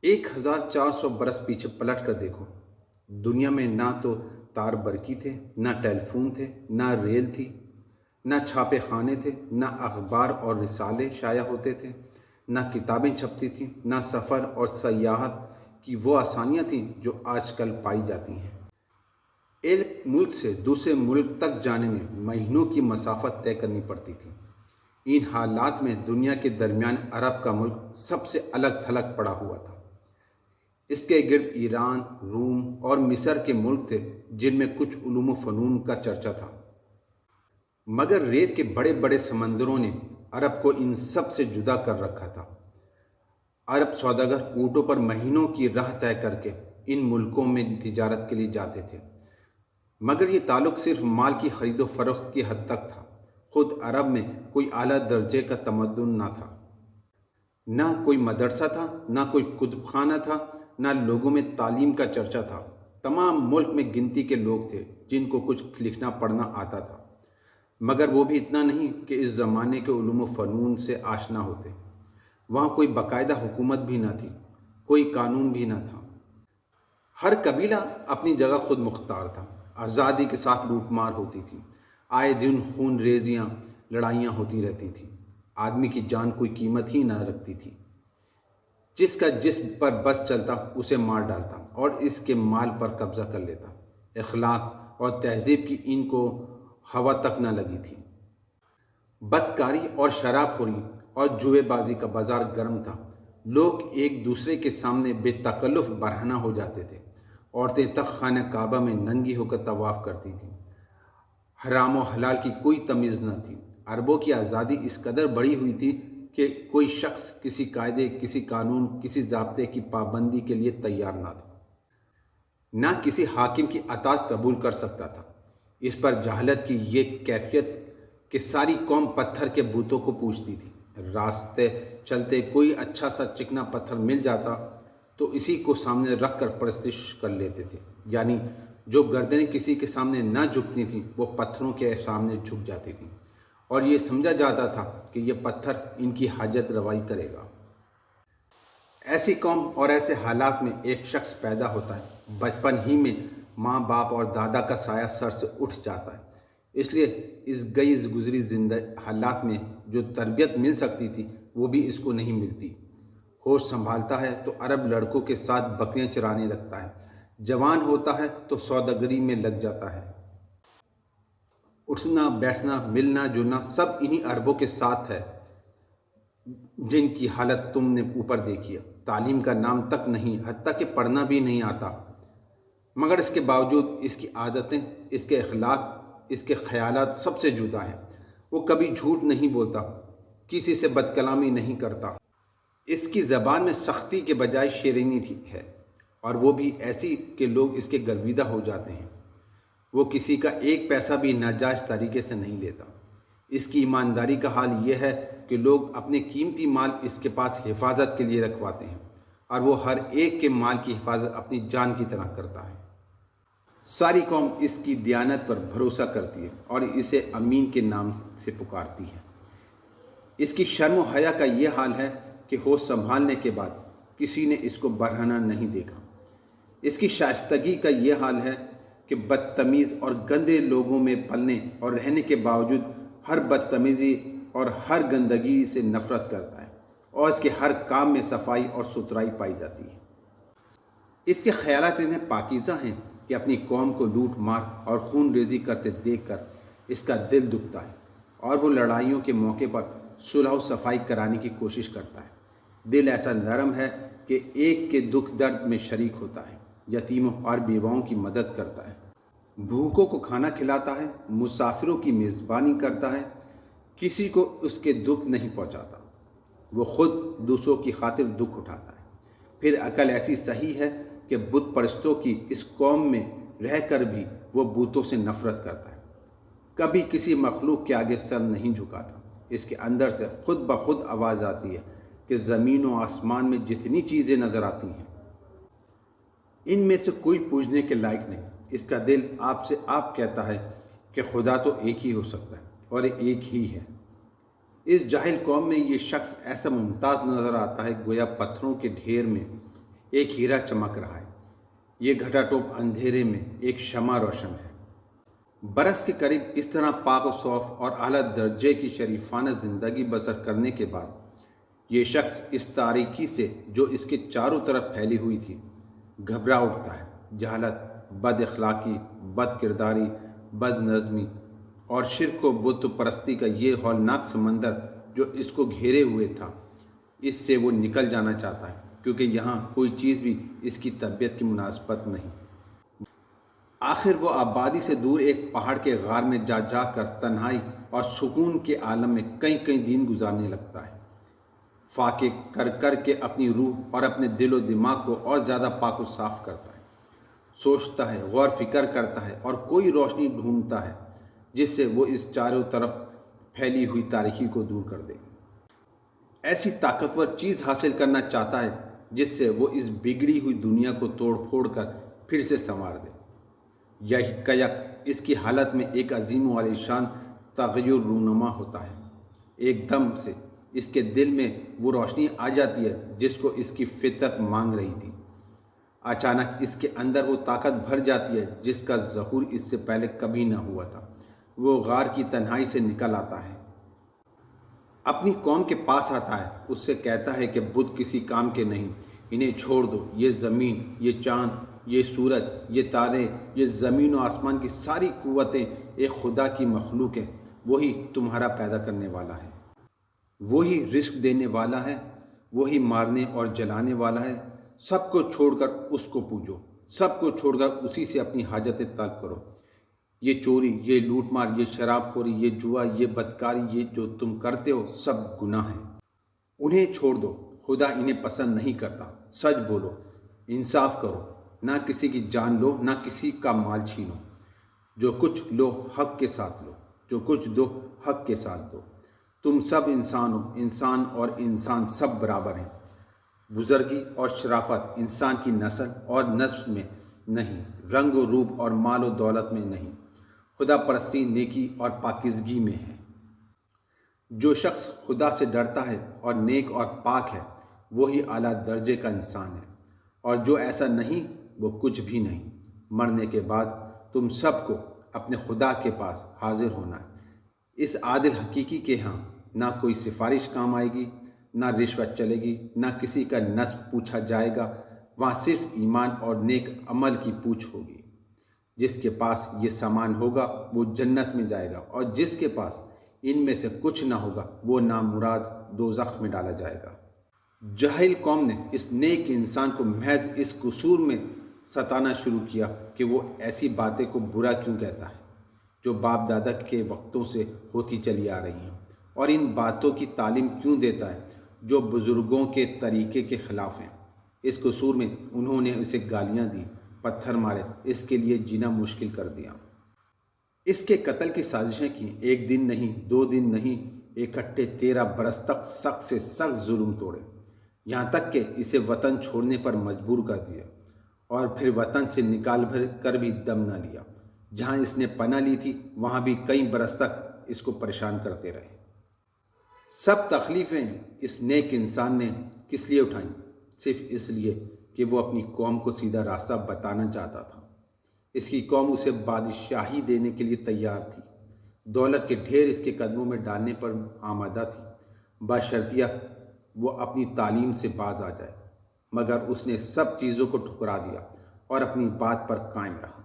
1400 برس پیچھے پلٹ کر دیکھو، دنیا میں نہ تو تار برقی تھے، نہ ٹیلی فون تھے، نہ ریل تھی، نہ چھاپے خانے تھے، نہ اخبار اور رسالے شائع ہوتے تھے، نہ کتابیں چھپتی تھیں، نہ سفر اور سیاحت کی وہ آسانیاں تھیں جو آج کل پائی جاتی ہیں۔ ایک ملک سے دوسرے ملک تک جانے میں مہینوں کی مسافت طے کرنی پڑتی تھی۔ ان حالات میں دنیا کے درمیان عرب کا ملک سب سے الگ تھلگ پڑا ہوا تھا۔ اس کے گرد ایران، روم اور مصر کے ملک تھے جن میں کچھ علوم و فنون کا چرچا تھا، مگر ریت کے بڑے بڑے سمندروں نے عرب کو ان سب سے جدا کر رکھا تھا۔ عرب سوداگر اونٹوں پر مہینوں کی راہ طے کر کے ان ملکوں میں تجارت کے لیے جاتے تھے، مگر یہ تعلق صرف مال کی خرید و فروخت کی حد تک تھا۔ خود عرب میں کوئی اعلیٰ درجے کا تمدن نہ تھا، نہ کوئی مدرسہ تھا، نہ کوئی کتب خانہ تھا، نہ لوگوں میں تعلیم کا چرچا تھا۔ تمام ملک میں گنتی کے لوگ تھے جن کو کچھ لکھنا پڑھنا آتا تھا، مگر وہ بھی اتنا نہیں کہ اس زمانے کے علوم و فنون سے آشنا ہوتے۔ وہاں کوئی باقاعدہ حکومت بھی نہ تھی، کوئی قانون بھی نہ تھا۔ ہر قبیلہ اپنی جگہ خود مختار تھا، آزادی کے ساتھ لوٹ مار ہوتی تھی، آئے دن خون ریزیاں لڑائیاں ہوتی رہتی تھیں۔ آدمی کی جان کوئی قیمت ہی نہ رکھتی تھی، جس کا جسم پر بس چلتا اسے مار ڈالتا اور اس کے مال پر قبضہ کر لیتا۔ اخلاق اور تہذیب کی ان کو ہوا تک نہ لگی تھی۔ بدکاری اور شراب خوری اور جوئے بازی کا بازار گرم تھا۔ لوگ ایک دوسرے کے سامنے بے تکلف برہنہ ہو جاتے تھے۔ عورتیں تک خانہ کعبہ میں ننگی ہو کر طواف کرتی تھیں۔ حرام و حلال کی کوئی تمیز نہ تھی۔ عربوں کی آزادی اس قدر بڑھی ہوئی تھی کہ کوئی شخص کسی قاعدے، کسی قانون، کسی ضابطے کی پابندی کے لیے تیار نہ تھا، نہ کسی حاکم کی اطاعت قبول کر سکتا تھا۔ اس پر جہالت کی یہ کیفیت کہ ساری قوم پتھر کے بتوں کو پوجتی تھی۔ راستے چلتے کوئی اچھا سا چکنا پتھر مل جاتا تو اسی کو سامنے رکھ کر پرستش کر لیتے تھے، یعنی جو گردنیں کسی کے سامنے نہ جھکتی تھیں وہ پتھروں کے سامنے جھک جاتی تھیں، اور یہ سمجھا جاتا تھا کہ یہ پتھر ان کی حاجت روائی کرے گا۔ ایسی قوم اور ایسے حالات میں ایک شخص پیدا ہوتا ہے، بچپن ہی میں ماں باپ اور دادا کا سایہ سر سے اٹھ جاتا ہے، اس لیے اس گئی گزری حالات میں جو تربیت مل سکتی تھی وہ بھی اس کو نہیں ملتی۔ ہوش سنبھالتا ہے تو عرب لڑکوں کے ساتھ بکریاں چرانے لگتا ہے، جوان ہوتا ہے تو سوداگری میں لگ جاتا ہے۔ اٹھنا بیٹھنا ملنا جلنا سب انہی عربوں کے ساتھ ہے جن کی حالت تم نے اوپر دیکھی ہے۔ تعلیم کا نام تک نہیں، حتیٰ کہ پڑھنا بھی نہیں آتا، مگر اس کے باوجود اس کی عادتیں، اس کے اخلاق، اس کے خیالات سب سے جدا ہیں۔ وہ کبھی جھوٹ نہیں بولتا، کسی سے بد کلامی نہیں کرتا۔ اس کی زبان میں سختی کے بجائے شیرینی ہے، اور وہ بھی ایسی کہ لوگ اس کے گرویدہ ہو جاتے ہیں۔ وہ کسی کا ایک پیسہ بھی ناجائز طریقے سے نہیں لیتا۔ اس کی ایمانداری کا حال یہ ہے کہ لوگ اپنے قیمتی مال اس کے پاس حفاظت کے لیے رکھواتے ہیں، اور وہ ہر ایک کے مال کی حفاظت اپنی جان کی طرح کرتا ہے۔ ساری قوم اس کی دیانت پر بھروسہ کرتی ہے اور اسے امین کے نام سے پکارتی ہے۔ اس کی شرم و حیا کا یہ حال ہے کہ ہوش سنبھالنے کے بعد کسی نے اس کو برہنہ نہیں دیکھا۔ اس کی شائستگی کا یہ حال ہے کہ بدتمیز اور گندے لوگوں میں پلنے اور رہنے کے باوجود ہر بدتمیزی اور ہر گندگی سے نفرت کرتا ہے، اور اس کے ہر کام میں صفائی اور ستھرائی پائی جاتی ہے۔ اس کے خیالات اتنے پاکیزہ ہیں کہ اپنی قوم کو لوٹ مار اور خون ریزی کرتے دیکھ کر اس کا دل دکھتا ہے، اور وہ لڑائیوں کے موقع پر صلح و صفائی کرانے کی کوشش کرتا ہے۔ دل ایسا نرم ہے کہ ایک کے دکھ درد میں شریک ہوتا ہے، یتیموں اور بیواؤں کی مدد کرتا ہے، بھوکوں کو کھانا کھلاتا ہے، مسافروں کی میزبانی کرتا ہے، کسی کو اس کے دکھ نہیں پہنچاتا۔ وہ خود دوسروں کی خاطر دکھ اٹھاتا ہے۔ پھر عقل ایسی صحیح ہے کہ بت پرستوں کی اس قوم میں رہ کر بھی وہ بتوں سے نفرت کرتا ہے، کبھی کسی مخلوق کے آگے سر نہیں جھکاتا۔ اس کے اندر سے خود بخود آواز آتی ہے کہ زمین و آسمان میں جتنی چیزیں نظر آتی ہیں ان میں سے کوئی پوجنے کے لائق نہیں۔ اس کا دل آپ سے آپ کہتا ہے کہ خدا تو ایک ہی ہو سکتا ہے، اور ایک ہی ہے۔ اس جاہل قوم میں یہ شخص ایسا ممتاز نظر آتا ہے گویا پتھروں کے ڈھیر میں ایک ہیرا چمک رہا ہے، یہ گھٹا ٹوپ اندھیرے میں ایک شمع روشن ہے۔ برس کے قریب اس طرح پاک و صوف اور اعلیٰ درجے کی شریفانہ زندگی بسر کرنے کے بعد یہ شخص اس تاریکی سے جو اس کے چاروں طرف پھیلی ہوئی تھی گھبرا اٹھتا ہے۔ جہالت، بد اخلاقی، بد کرداری، بد نظمی اور شرک و بت پرستی کا یہ ہولناک سمندر جو اس کو گھیرے ہوئے تھا، اس سے وہ نکل جانا چاہتا ہے، کیونکہ یہاں کوئی چیز بھی اس کی طبیعت کی مناسبت نہیں۔ آخر وہ آبادی سے دور ایک پہاڑ کے غار میں جا جا کر تنہائی اور سکون کے عالم میں کئی کئی دن گزارنے لگتا ہے، فاقے کر کر کے اپنی روح اور اپنے دل و دماغ کو اور زیادہ پاک و صاف کرتا ہے، سوچتا ہے، غور فکر کرتا ہے اور کوئی روشنی ڈھونڈتا ہے جس سے وہ اس چاروں طرف پھیلی ہوئی تاریکی کو دور کر دے۔ ایسی طاقتور چیز حاصل کرنا چاہتا ہے جس سے وہ اس بگڑی ہوئی دنیا کو توڑ پھوڑ کر پھر سے سنوار دے۔ یک اس کی حالت میں ایک عظیم و عالیشان تغیر رونما ہوتا ہے۔ ایک دم سے اس کے دل میں وہ روشنی آ جاتی ہے جس کو اس کی فطرت مانگ رہی تھی۔ اچانک اس کے اندر وہ طاقت بھر جاتی ہے جس کا ظہور اس سے پہلے کبھی نہ ہوا تھا۔ وہ غار کی تنہائی سے نکل آتا ہے، اپنی قوم کے پاس آتا ہے، اس سے کہتا ہے کہ بت کسی کام کے نہیں، انہیں چھوڑ دو۔ یہ زمین، یہ چاند، یہ سورج، یہ تارے، یہ زمین و آسمان کی ساری قوتیں ایک خدا کی مخلوق ہیں۔ وہی تمہارا پیدا کرنے والا ہے، وہی رزق دینے والا ہے، وہی مارنے اور جلانے والا ہے۔ سب کو چھوڑ کر اس کو پوجو، سب کو چھوڑ کر اسی سے اپنی حاجتیں طلب کرو۔ یہ چوری، یہ لوٹ مار، یہ شراب خوری، یہ جوا، یہ بدکاری، یہ جو تم کرتے ہو سب گناہ ہیں۔ انہیں چھوڑ دو، خدا انہیں پسند نہیں کرتا۔ سچ بولو، انصاف کرو، نہ کسی کی جان لو، نہ کسی کا مال چھینو۔ جو کچھ لو حق کے ساتھ لو، جو کچھ دو حق کے ساتھ دو۔ تم سب انسان ہو، انسان اور انسان سب برابر ہیں۔ بزرگی اور شرافت انسان کی نسل اور نسب میں نہیں، رنگ و روپ اور مال و دولت میں نہیں، خدا پرستی، نیکی اور پاکیزگی میں ہے۔ جو شخص خدا سے ڈرتا ہے اور نیک اور پاک ہے وہی اعلیٰ درجے کا انسان ہے، اور جو ایسا نہیں وہ کچھ بھی نہیں۔ مرنے کے بعد تم سب کو اپنے خدا کے پاس حاضر ہونا ہے۔ اس عادل حقیقی کے ہاں نہ کوئی سفارش کام آئے گی، نہ رشوت چلے گی، نہ کسی کا نسب پوچھا جائے گا۔ وہاں صرف ایمان اور نیک عمل کی پوچھ ہوگی۔ جس کے پاس یہ سامان ہوگا وہ جنت میں جائے گا، اور جس کے پاس ان میں سے کچھ نہ ہوگا وہ نامراد دوزخ میں ڈالا جائے گا۔ جاہل قوم نے اس نیک انسان کو محض اس قصور میں ستانا شروع کیا کہ وہ ایسی باتیں کو برا کیوں کہتا ہے جو باپ دادا کے وقتوں سے ہوتی چلی آ رہی ہیں، اور ان باتوں کی تعلیم کیوں دیتا ہے جو بزرگوں کے طریقے کے خلاف ہیں۔ اس قصور میں انہوں نے اسے گالیاں دی، پتھر مارے، اس کے لیے جینا مشکل کر دیا، اس کے قتل کی سازشیں کی۔ ایک دن نہیں، 2 دن نہیں، اکٹھے 13 برس تک سخت سے سخت ظلم توڑے، یہاں تک کہ اسے وطن چھوڑنے پر مجبور کر دیا، اور پھر وطن سے نکال بھر کر بھی دم نہ لیا۔ جہاں اس نے پناہ لی تھی وہاں بھی کئی برس تک اس کو پریشان کرتے رہے۔ سب تکلیفیں اس نیک انسان نے کس لیے اٹھائیں؟ صرف اس لیے کہ وہ اپنی قوم کو سیدھا راستہ بتانا چاہتا تھا۔ اس کی قوم اسے بادشاہی دینے کے لیے تیار تھی، دولت کے ڈھیر اس کے قدموں میں ڈالنے پر آمادہ تھی، بشرطیہ وہ اپنی تعلیم سے باز آ جائے، مگر اس نے سب چیزوں کو ٹھکرا دیا اور اپنی بات پر قائم رہا۔